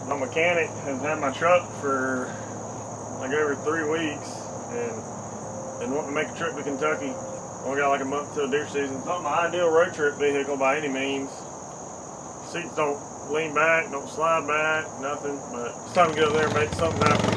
My mechanic has had my truck for like over 3 weeks and wanting to make a trip to Kentucky. Only got like a month till deer season. It's not my ideal road trip vehicle by any means. Seats don't lean back, don't slide back, nothing, but it's time to get up there and make something happen.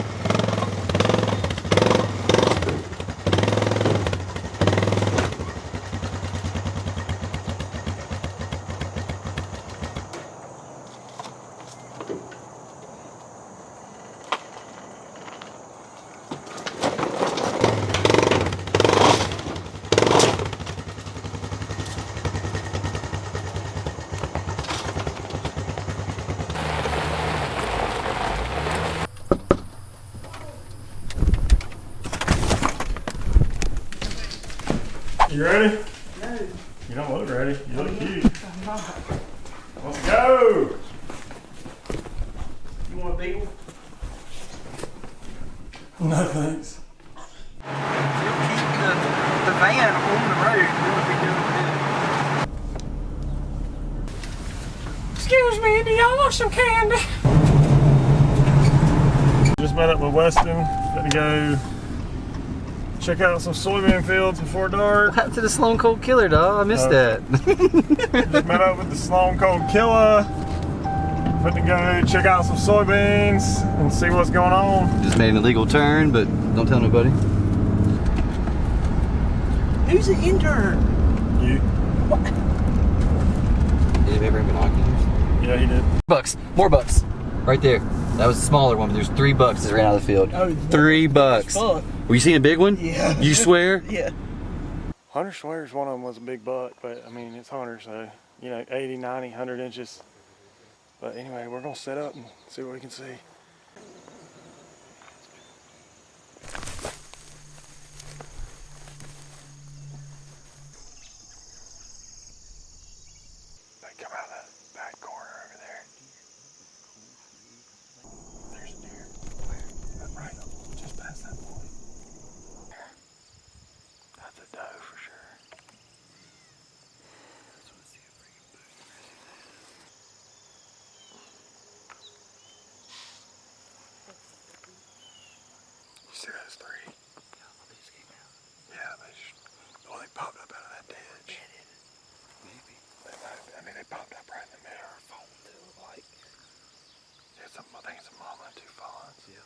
You ready? No. You don't look ready. You look cute. I'm not. Let's go! You want a beagle? No thanks. You'll keep the van on the road. You'll be doing good. Excuse me, do y'all want some candy? Just met up with Weston. Gonna go check out some soybean fields before dark. What happened to the Sloan Cold Killer, dog? I missed that. Just met up with the Sloan Cold Killer. Gonna go check out some soybeans and see what's going on. Just made an illegal turn, but don't tell nobody. Who's the intern? You? What? Did you ever have binoculars? Yeah, he did. Bucks. More bucks. Right there. That was the smaller one, but there's 3 bucks that ran out of the field. Oh, 3 bucks. Fuck. Were you seeing a big one? Yeah. You swear? Yeah. Hunter swears one of them was a big buck, but I mean, it's Hunter, so, you know, 80, 90, 100 inches. But anyway, we're gonna set up and see what we can see. They come out of that back corner over there. There's a deer. Where? Right, just past that point. That's a doe for sure. You see those 3? Yeah, they popped up out of that ditch. Maybe. I mean, they popped up right in the middle. I think it's a mama and 2 fawns. Yeah.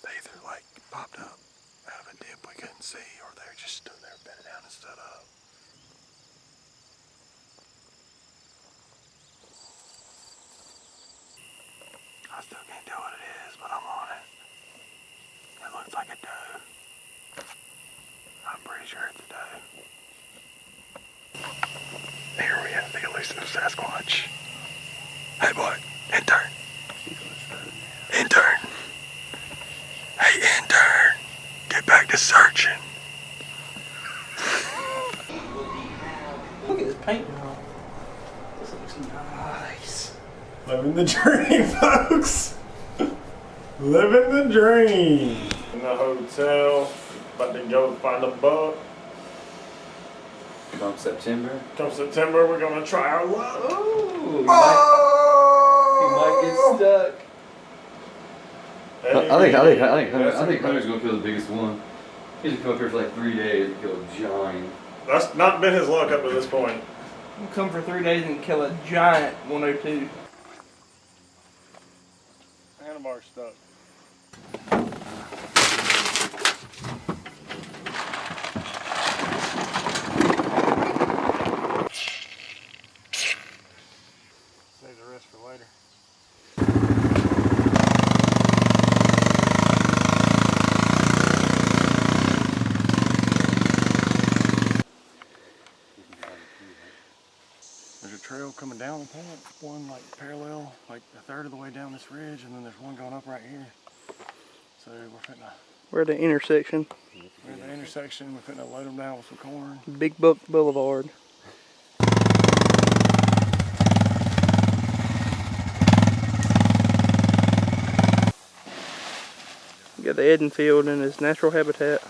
They either like popped up out of a dip we couldn't see, or they just stood there, bedded down and stood up. I still can't tell what it is, but I'm on it. It looks like a doe. I'm pretty sure it's a doe. Here we have the elusive Sasquatch. Hey boy, intern. Intern. Hey intern. Get back to searching. Look at this paint job. This looks nice. Living the dream, folks. Living the dream. In the hotel, about to go find a buck. Come September. Come September, we're gonna try our luck. Oh, Oh! he might get stuck. Hey, I think Hunter's gonna kill the biggest one. He's gonna come up here for like 3 days and kill a giant. That's not been his luck up to this point. We'll come for 3 days and kill a giant 102. Handlebar stuck. Save the rest for later. There's a trail coming down the point, one like parallel, like a third of the way down this ridge, and then there's one going up right here. So we're at the intersection. we're at the intersection. We're finna load them down with some corn. Big Buck Boulevard. We got the Edenfield in its natural habitat.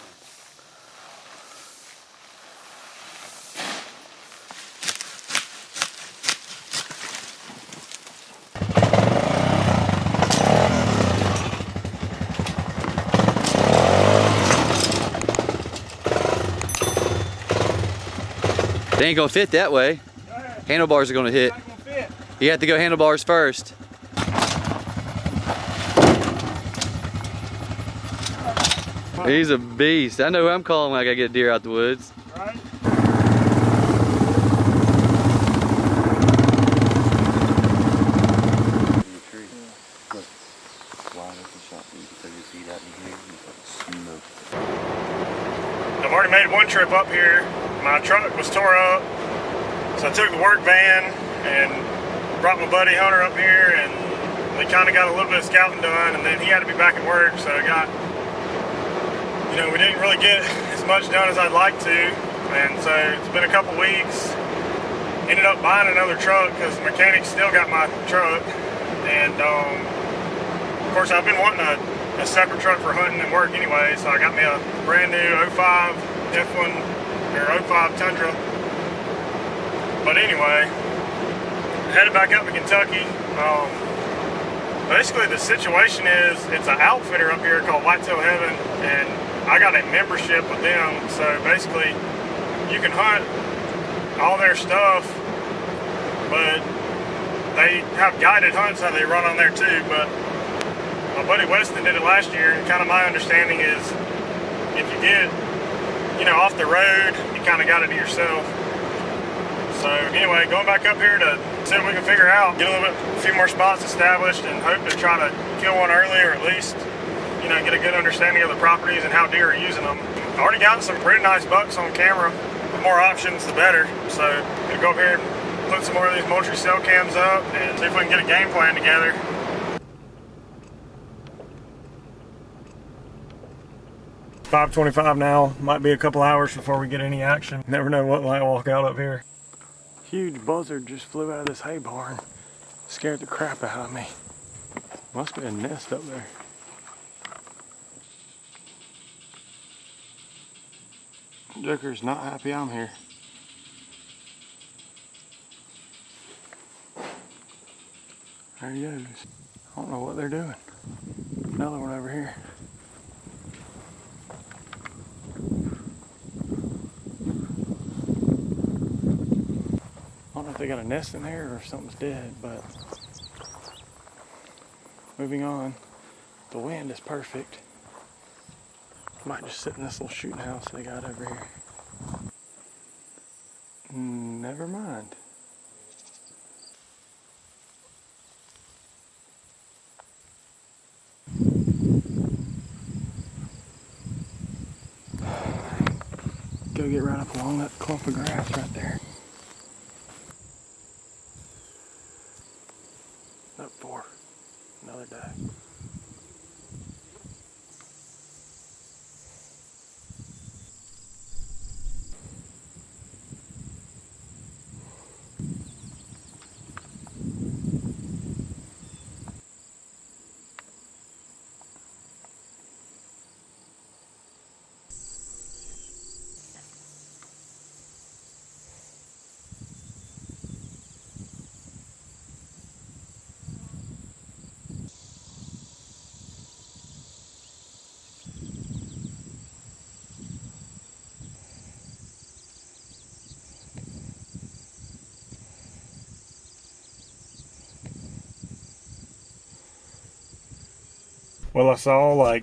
They ain't gonna fit that way. Handlebars are gonna hit. You have to go handlebars first. He's a beast. I know who I'm calling when I gotta get a deer out the woods. Right? I've already made one trip up here. My truck was tore up, so I took the work van and brought my buddy Hunter up here, and we kind of got a little bit of scouting done, and then he had to be back at work, so we didn't really get as much done as I'd like to, and so it's been a couple weeks. Ended up buying another truck because the mechanic still got my truck, and of course I've been wanting a separate truck for hunting and work anyway, so I got me a brand new 05 F1 or 05 Tundra. But anyway, headed back up to Kentucky. Basically the situation is it's an outfitter up here called Whitetail Heaven, and I got a membership with them, so basically you can hunt all their stuff, but they have guided hunts that they run on there too. But my buddy Weston did it last year, and kind of my understanding is if you get off the road, you kind of got it to yourself. So anyway, going back up here to see what we can figure out, get a few more spots established, and hope to try to kill one early, or at least get a good understanding of the properties and how deer are using them. I already got some pretty nice bucks on camera. The more options, the better. So gonna go up here and put some more of these Moultrie cell cams up and see if we can get a game plan together. It's 5:25 now. Might be a couple hours before we get any action. Never know what might walk out up here. Huge buzzard just flew out of this hay barn. Scared the crap out of me. Must be a nest up there. Joker's not happy I'm here. There he goes. I don't know what they're doing. Another one over here. I don't know if they got a nest in there or if something's dead, but moving on. The wind is perfect. Might just sit in this little shooting house they got over here. Never mind. Go get right up along that clump of grass right there. Up for another day. Well, I saw like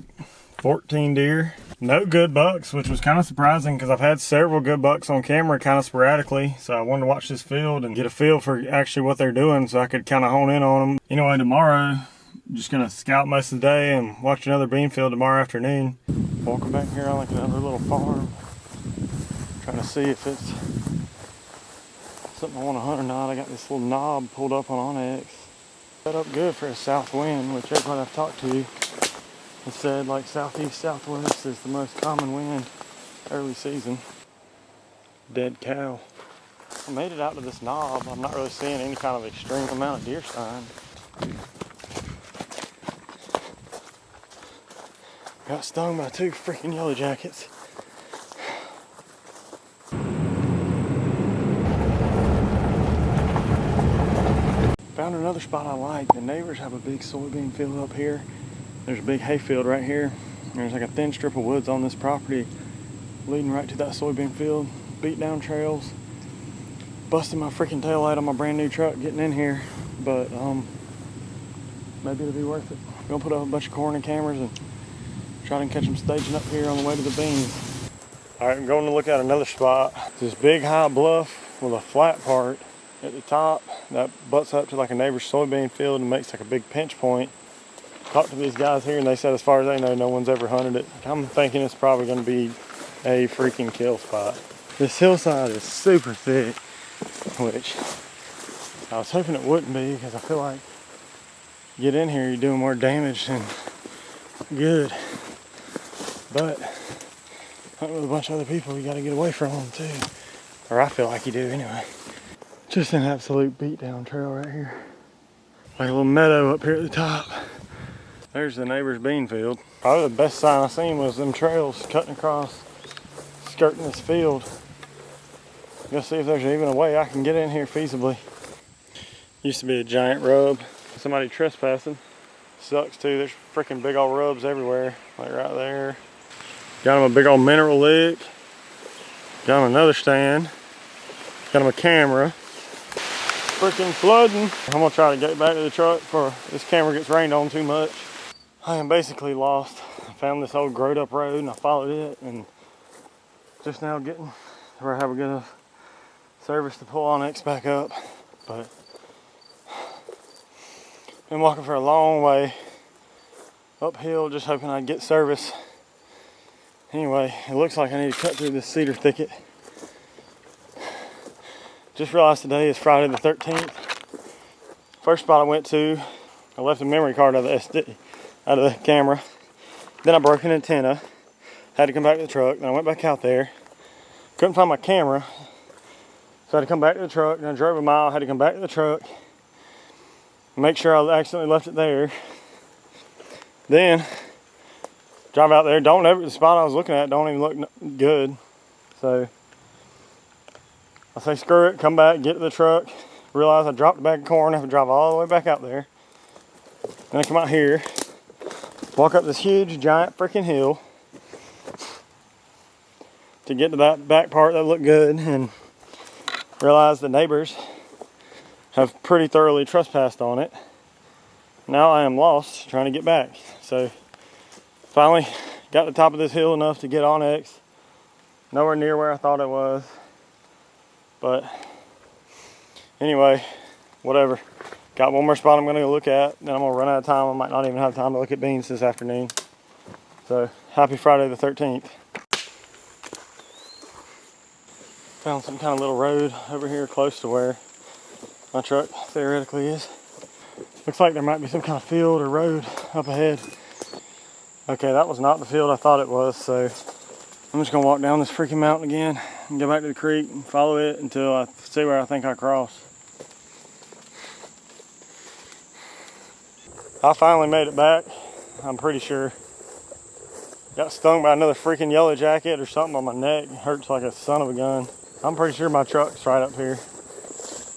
14 deer. No good bucks, which was kind of surprising because I've had several good bucks on camera kind of sporadically. So I wanted to watch this field and get a feel for actually what they're doing so I could kind of hone in on them. Anyway, tomorrow, I'm just going to scout most of the day and watch another bean field tomorrow afternoon. Walking back here on like another little farm. Trying to see if it's something I want to hunt or not. I got this little knob pulled up on Onyx. Set up good for a south wind, which everyone I've talked to It said like southeast, southwest is the most common wind early season. Dead cow. I made it out to this knob. I'm not really seeing any kind of extreme amount of deer sign. Got stung by 2 freaking yellow jackets. Found another spot I like. The neighbors have a big soybean field up here. There's a big hay field right here. There's like a thin strip of woods on this property leading right to that soybean field. Beat down trails. Busted my freaking taillight on my brand new truck getting in here, but maybe it'll be worth it. I'm gonna put up a bunch of corner cameras and try to catch them staging up here on the way to the beans. All right, I'm going to look at another spot. This big high bluff with a flat part at the top that butts up to like a neighbor's soybean field and makes like a big pinch point. Talked to these guys here and they said as far as they know, no one's ever hunted it. I'm thinking it's probably gonna be a freaking kill spot. This hillside is super thick, which I was hoping it wouldn't be because I feel like you get in here, you're doing more damage than good. But hunting with a bunch of other people, you gotta get away from them too. Or I feel like you do anyway. Just an absolute beatdown trail right here. Like a little meadow up here at the top. There's the neighbor's bean field. Probably the best sign I seen was them trails cutting across, skirting this field. Gonna see if there's even a way I can get in here feasibly. Used to be a giant rub. Somebody trespassing. Sucks too, there's freaking big old rubs everywhere. Like right there. Got him a big old mineral lick. Got him another stand. Got him a camera. Freaking flooding. I'm gonna try to get back to the truck before this camera gets rained on too much. I am basically lost. I found this old growed up road and I followed it and just now getting where I have a good enough service to pull OnX back up. But been walking for a long way uphill just hoping I'd get service. Anyway, it looks like I need to cut through this cedar thicket. Just realized today is Friday the 13th. First spot I went to, I left a memory card out of the camera. Then I broke an antenna. Had to come back to the truck. Then I went back out there. Couldn't find my camera. So I had to come back to the truck. Then I drove a mile. Had to come back to the truck. Make sure I accidentally left it there. Then drive out there. The spot I was looking at don't even look good. So I say screw it, come back, get to the truck, realize I dropped a bag of corn, I have to drive all the way back out there. Then I come out here, walk up this huge, giant freaking hill to get to that back part that looked good and realize the neighbors have pretty thoroughly trespassed on it. Now I am lost trying to get back. So finally got to the top of this hill enough to get OnX. Nowhere near where I thought it was. But anyway, whatever. Got one more spot I'm gonna go look at, then I'm gonna run out of time. I might not even have time to look at beans this afternoon. So happy Friday the 13th. Found some kind of little road over here close to where my truck theoretically is. Looks like there might be some kind of field or road up ahead. Okay, that was not the field I thought it was, so I'm just gonna walk down this freaking mountain again and go back to the creek and follow it until I see where I think I cross. I finally made it back, I'm pretty sure. Got stung by another freaking yellow jacket or something on my neck. It hurts like a son of a gun. I'm pretty sure my truck's right up here.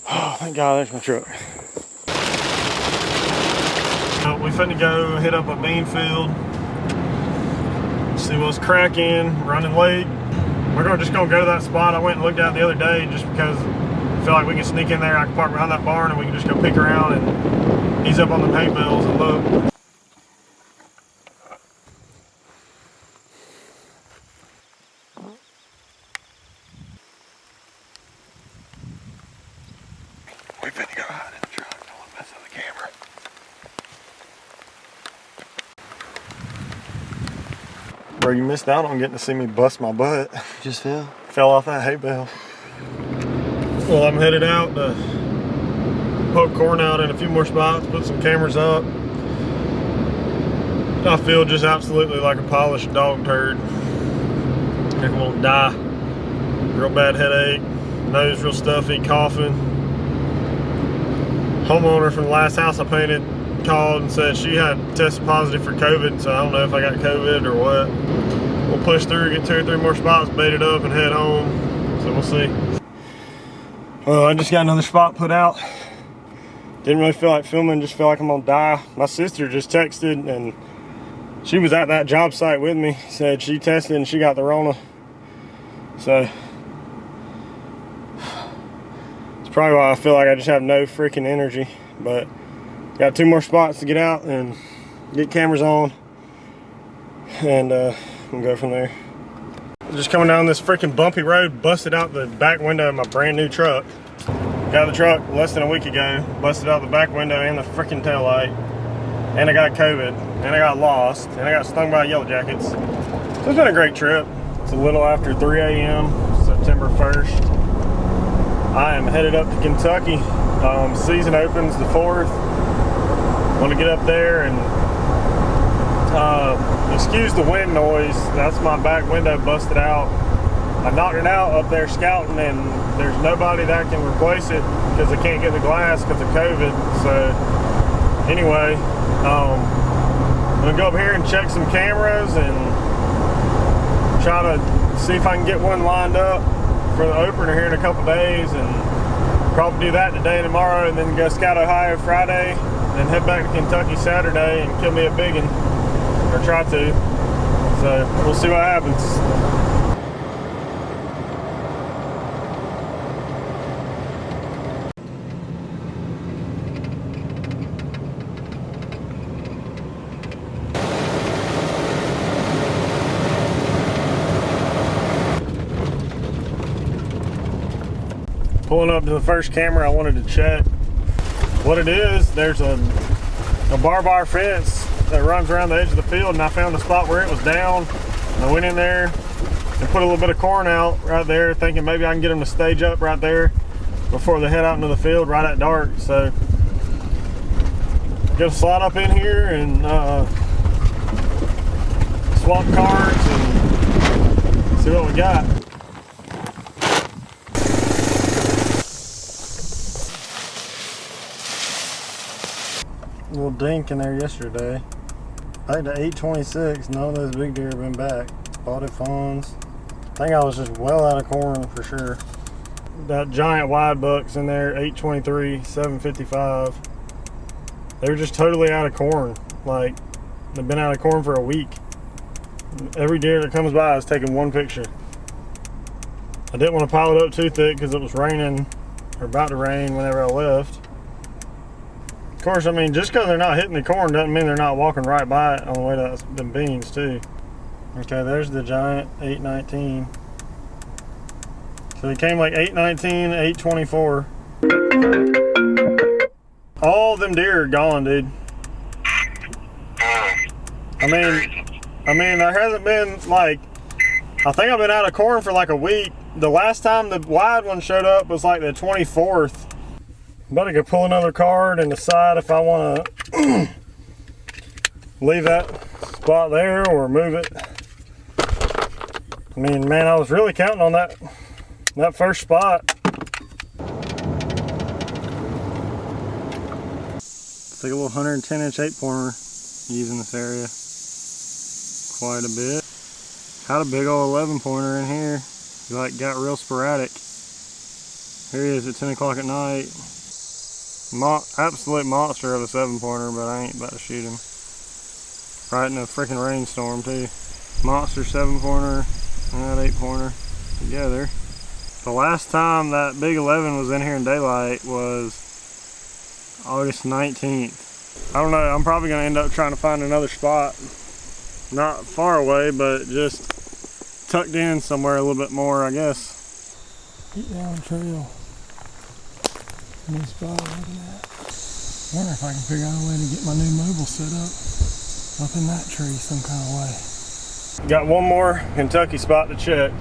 Oh, thank God, there's my truck. We finna go hit up a bean field. See what's cracking, running late. We're just gonna go to that spot I went and looked at the other day just because I feel like we can sneak in there. I can park behind that barn and we can just go pick around and ease up on the hay bales and look. We finna go hide in the truck. Don't want to mess up the camera. Bro, you missed out on getting to see me bust my butt. Just fell? Fell off that hay bale. Well, I'm headed out to poke corn out in a few more spots, put some cameras up. I feel just absolutely like a polished dog turd. Like a little die. Real bad headache, nose real stuffy, coughing. Homeowner from the last house I painted called and said she had tested positive for COVID, so I don't know if I got COVID or what. We'll push through, get 2 or 3 more spots baited up and head home, so we'll see. Well, I just got another spot put out. Didn't really feel like filming, just feel like I'm gonna die. My sister just texted and she was at that job site with me, said she tested and she got the Rona. So it's probably why I feel like I just have no freaking energy, but got 2 more spots to get out and get cameras on, and we'll go from there. Just coming down this freaking bumpy road, busted out the back window of my brand new truck. Got the truck less than a week ago, busted out the back window and the freaking taillight, and I got COVID, and I got lost, and I got stung by yellow jackets. So it's been a great trip. It's a little after 3 a.m. September 1st. I am headed up to Kentucky. Season opens the 4th. Want to get up there and excuse the wind noise. That's my back window busted out. I knocked it out up there scouting, and there's nobody that can replace it because I can't get the glass because of COVID. So anyway, I'm gonna go up here and check some cameras and try to see if I can get one lined up for the opener here in a couple days, and probably do that today and tomorrow, and then go scout Ohio Friday, and head back to Kentucky Saturday and kill me a big one, or try to. So we'll see what happens. Pulling up to the first camera I wanted to check what it is. There's a barbed wire fence that runs around the edge of the field, and I found the spot where it was down. I went in there and put a little bit of corn out right there, thinking maybe I can get them to stage up right there before they head out into the field right at dark. So gonna slide up in here and swap cards and see what we got. Little dink in there yesterday. I think the 826, none of those big deer have been back. Spotted fawns. I think I was just well out of corn for sure. That giant wide buck's in there, 823, 755. They were just totally out of corn. Like, they've been out of corn for a week. Every deer that comes by is taking one picture. I didn't want to pile it up too thick because it was raining, or about to rain whenever I left. Of course, I mean, just because they're not hitting the corn doesn't mean they're not walking right by it on the way to them beans too. Okay, there's the giant 819. So he came like 819, 824. All them deer are gone, dude. I mean, there hasn't been like, I think I've been out of corn for like a week. The last time the wide one showed up was like the 24th. I'm about to go pull another card and decide if I want to leave that spot there or move it. I mean, man, I was really counting on that first spot. It's like a little 110-inch 8-pointer used in this area quite a bit. Had a big old 11-pointer in here. He like got real sporadic. Here he is at 10 o'clock at night. Absolute monster of a 7-pointer, but I ain't about to shoot him. Right in a freaking rainstorm too. Monster 7-pointer and that 8-pointer together. The last time that big 11 was in here in daylight was August 19th. I don't know, I'm probably gonna end up trying to find another spot. Not far away, but just tucked in somewhere a little bit more, I guess. Get down trail. New spot, look at that. Wonder if I can figure out a way to get my new mobile set up in that tree some kind of way. Got one more Kentucky spot to check,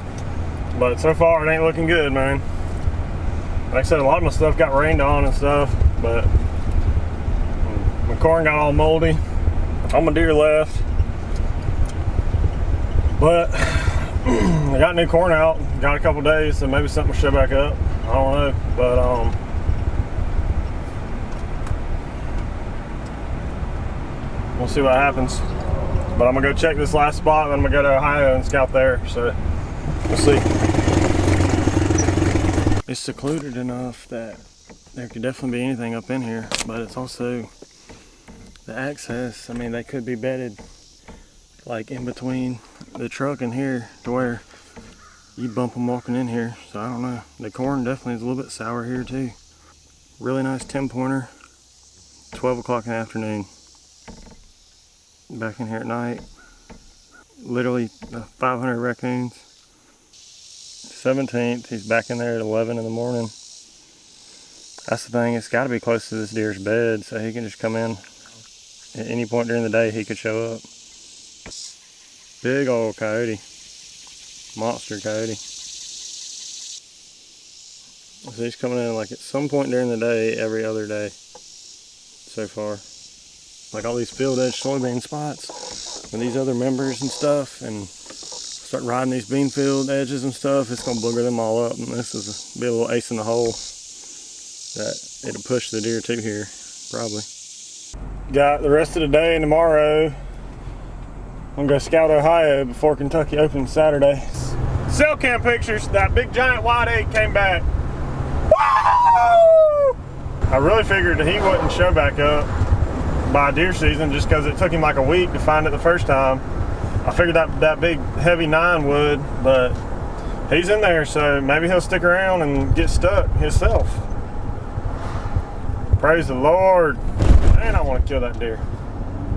but so far it ain't looking good, man. Like I said, a lot of my stuff got rained on and stuff, but my corn got all moldy. All my deer left. But I got new corn out, got a couple days, so maybe something will show back up. I don't know, but we'll see what happens. But I'm gonna go check this last spot, and then I'm gonna go to Ohio and scout there. So we'll see. It's secluded enough that there could definitely be anything up in here, but it's also the access. I mean, they could be bedded like in between the truck and here to where you bump them walking in here. So I don't know. The corn definitely is a little bit sour here too. Really nice 10-pointer, 12 o'clock in the afternoon. Back in here at night. Literally 500 raccoons. 17th, he's back in there at 11 in the morning. That's the thing, it's got to be close to this deer's bed, so he can just come in at any point during the day. He could show up. Big old coyote, monster coyote. So he's coming in like at some point during the day, every other day so far. Like all these field edge soybean spots with these other members and stuff, and start riding these bean field edges and stuff, it's gonna booger them all up, and this is be a little ace in the hole that it'll push the deer to here, probably. Got the rest of the day and tomorrow. I'm gonna go scout Ohio before Kentucky opens Saturday. Cell cam pictures, that big giant white egg came back. Woo! I really figured that he wouldn't show back up by deer season just because it took him like a week to find it the first time. I figured that big heavy 9 would, but he's in there, so maybe he'll stick around and get stuck himself. Praise the Lord. Man, I want to kill that deer.